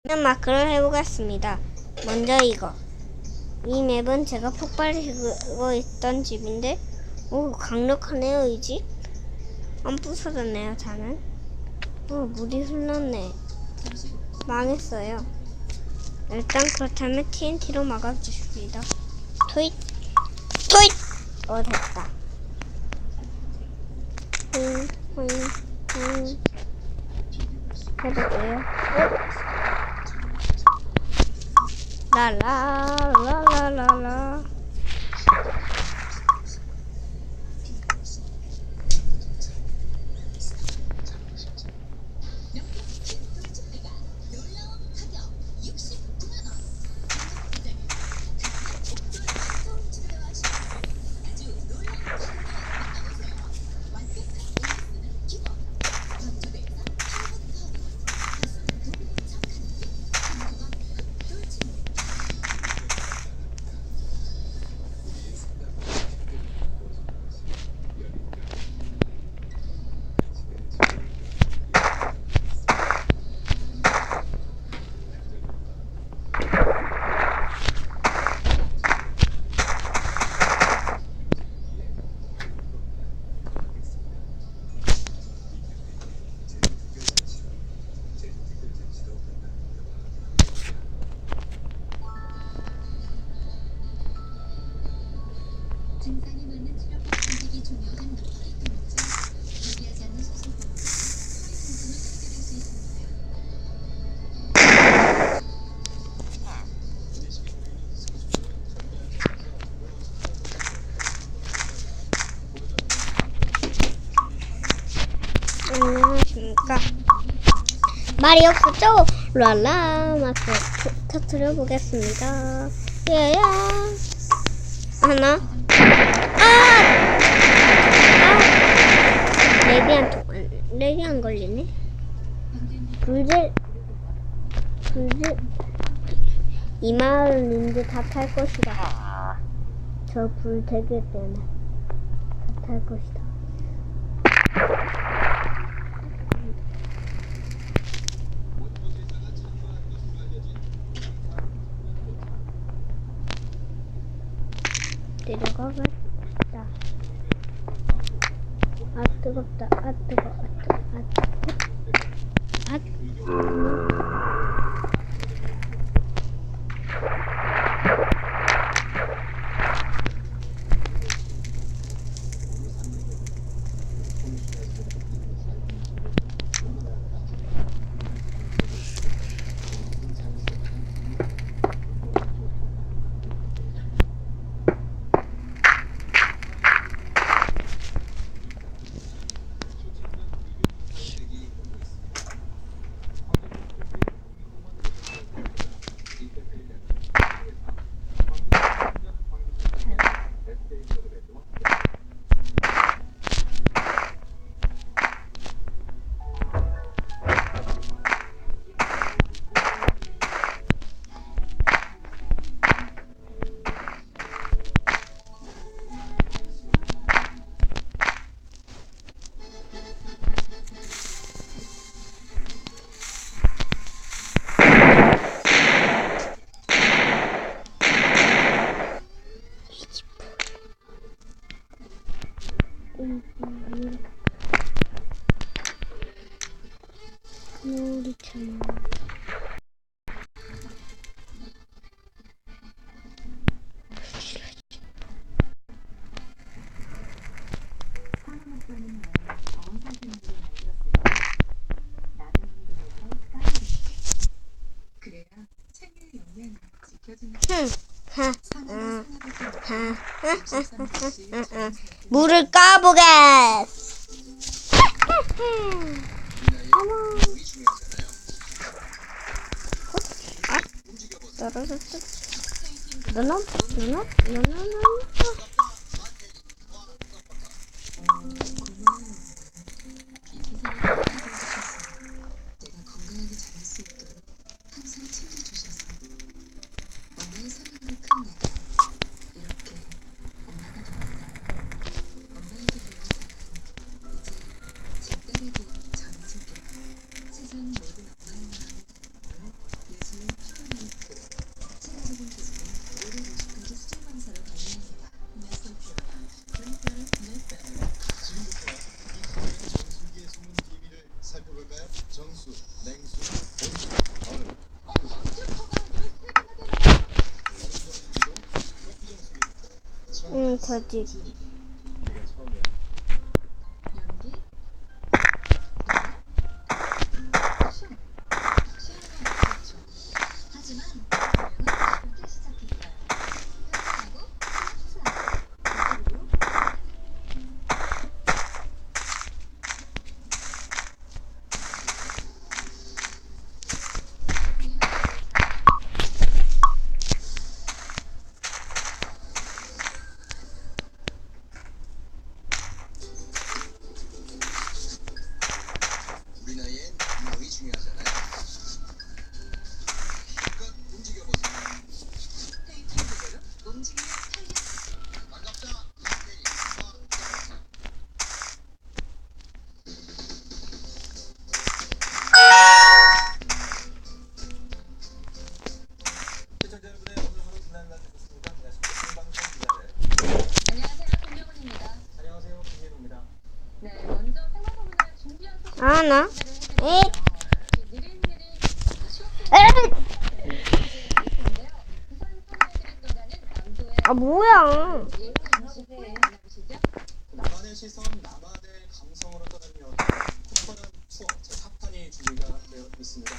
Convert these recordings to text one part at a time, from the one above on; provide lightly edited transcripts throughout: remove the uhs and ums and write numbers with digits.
마크를 해보겠습니다. 먼저 이거. 이 맵은 제가 폭발시키고 있던 집인데, 오, 강력하네요, 이 집. 안 부서졌네요, 저는. 오, 물이 흘렀네. 망했어요. 일단 그렇다면 TNT로 막아주십니다. 토잇! 토잇! 됐다. 해볼게요. 라라라라라라. 증상에 맞는 치료법 선택이 중요한 도파리 통증, 무리하지 않는 수술법으로 허리 통증을 해결할 수 있습니다. 안녕하십니까. 말이 없었죠? 랄라 마크 터트려 보겠습니다. 야야 하나. 렉이 안 걸리네. 불질 이 마을 님들 다 탈 것이다. 저 불태기 때문에 다 탈 것이다. 내려가겠다. 아 뜨겁다. 아 뜨거. 아 놀이처럼. 그래야 체내의 영양이 지켜지는 물을 까보게. 떨어졌어. 너너. 내가 건강하게 자랄 수 있도록 항상 챙겨주셔서 엄마의 사랑으로 큰 내가 이렇게 엄마가 됩니다. 엄마에게 배운 사랑 이제 제 딸에게 전해줄게요. 세상 모든 엄마의 마음을 담고 저지. 네가 처음이야. 연기? 시험. 시험은 없었죠. 하지만 여행은 쉽게 시작했어요. 회사하고 수학. 그리고 우리 나이엔 운동이 중요하잖아요. 힘껏 움직여보세요. 페이트리그대로 움직이는 탄력. 반갑다. 이태리. 시청자 여러분의 오늘 하루 지난 날 되셨습니다. 안녕하십니까. 생방송 기자들. 안녕하세요. 김정은입니다. 안녕하세요. 김민우입니다. 네, 먼저 생방송을 준비한 소식 아, 나? 소개를 해드릴게요. 느릿느릿 에이! 있는데요. 우선 소개해드릴 거는 남도의 아, 뭐야. 장시대 만나보시죠. 나만의 시선, 나만의 감성으로 떠나는 여행 콧바람 투어 제4판이 준비가 되어 있습니다.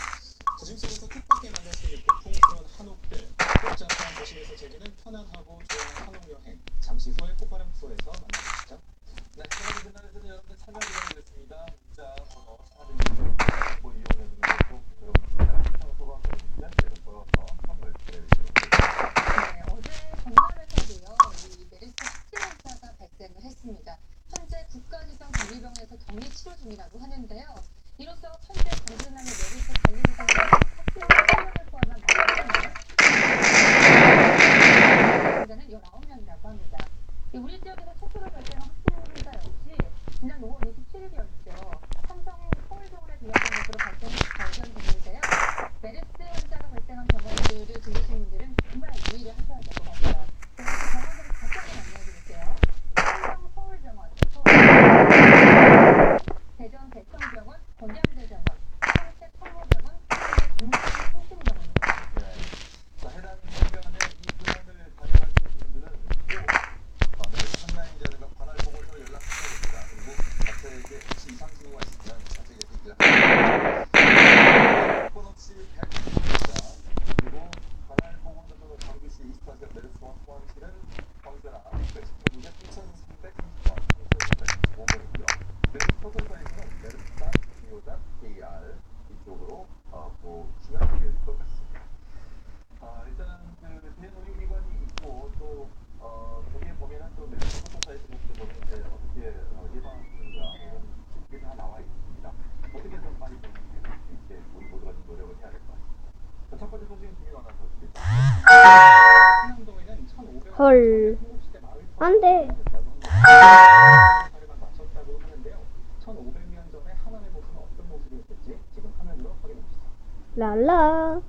도심 속에서 뜻밖의 만날 수 있는 고풍스러운 한옥들, 복잡한 도심에서 즐기는 편안하고 조용한 한옥 여행. 잠시 후에 콧바람 투어에서 만나보시죠. 네, 여러분 그날에는 여러분들 참여 부탁드리겠습니다. 문자, 번호, 사진, 정보 이용해주는 것도 여러분들 평소가 보내주시면 저희가 돌아서 선물 드려드리도록 하겠습니다. 네, 어제 전남에서도요, 이 메르스 확진자가 발생을 했습니다. 현재 국가지정관리병원에서 격리 치료 중이라고 하는데요. 이로써 현재 정진남의 메르스 관리 대상자는 확진 1명을 포함한 19명자는 19명이라고 합니다. 우리 지역에서 최초로 발생한 확진자 역시 지난 5월 27일이었죠. 삼성 서울병원에 들렸던 것으로 발견됐는데요. 메르스 환자가 발생한 병원들을 들으신 분들은 정말 유의를 하셔야 될 것 같아요. 그래서 그 병원들을 다시 한번 안내해드릴게요. 삼성 서울병원, 대전 대청병원, 건양대병원, 서울대 청호병원, 서울대 동산통신병원입니다. 네. 자, 해당 병원에 이 병원을 다녀가시는 분들은 꼭 한라인자들과 관할 보고서 연락하셔야 됩니다. 그리고 자체에게 혹시 이상 징후가 있으면 자체에게 얘기를 하셔야 번 없이 100%입니다. 그리고 관할 보건소로 광주시 24시간 메르스와 포항시는 광주나 멕시코국의 3,330번, 3,315번이고요. 메르스 포털사이트는 me르스.go.kr 이쪽으로 보시면 될 것 같습니다. 일단은 그 대노인기관이 있고 또 거기에 보면은 또 메르스 포털사이트 보면 이제 어떻게 예방하는가 이런 지표들이 다 나와 있습니다. 어떻게 좀 빨리 좀 이렇게 우리 모두가 좀 노력을 해야 될 것 같습니다. 자, 첫 번째 소식은 김민호 아나운서입니다. 신암동에는 1,500원 헐. 한국시대 마을 안 돼. 사례가 맞췄다고 하는데요. 1,500년 전에 하나의 모습은 어떤 모습이었을지 지금 화면으로 확인해 보시죠. 랄라.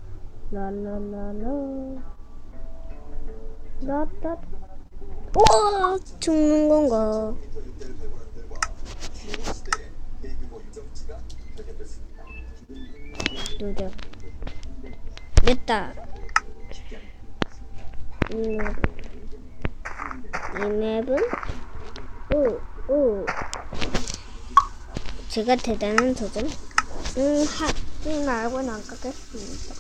랄랄랄라. 라따. 우와, 죽는 건가? 육대를 발굴한 결과 신시대의 대규모 유적지가 발견됐습니다. 누려. 됐다. 이 맵은 제가 대단한 도전 하지 말고 나가겠습니다.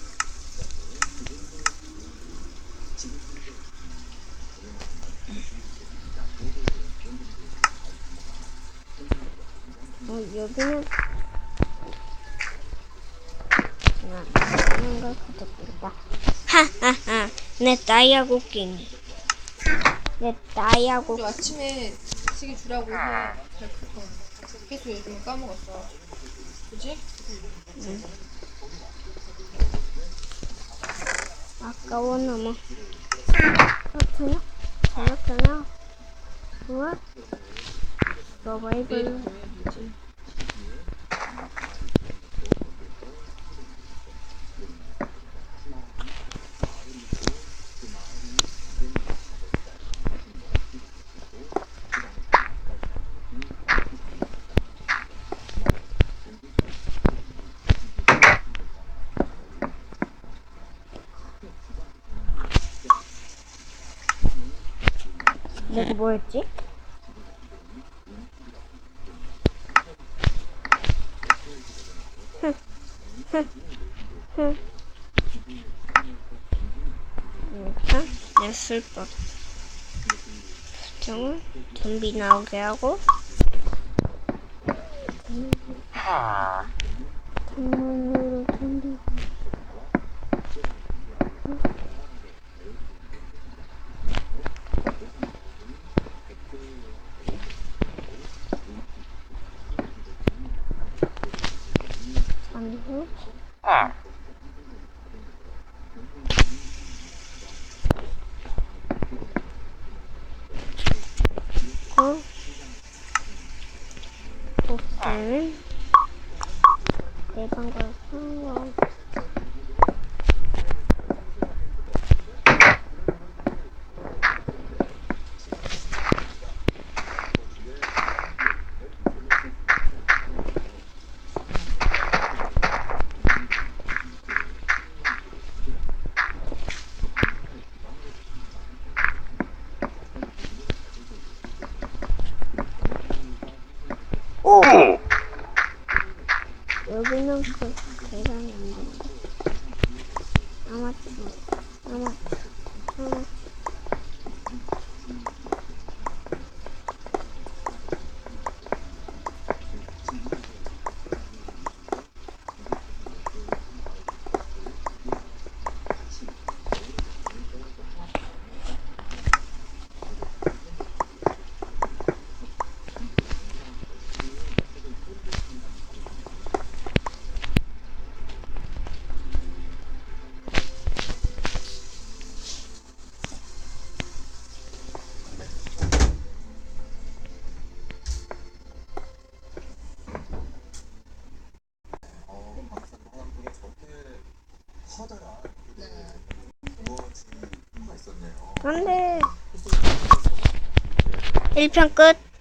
여기는 하는 걸 가져볼까? 하하하, 내 다이아 곡괭이. 내 다이아 곡. 저 아침에 시계 주라고 해서 계속 요즘 까먹었어. 그지? 아까워 너무. 저녁. 우와. 서바이벌. 내가 뭐였지? 내 술법. 설정을 좀비 나오게 하고 창문으로 좀비 잠후 보스는 내 방과 상황 여기는 그 계산이 안 된다. 아마 커다란 네. 무엇이 있었네요. 안돼 1편 끝.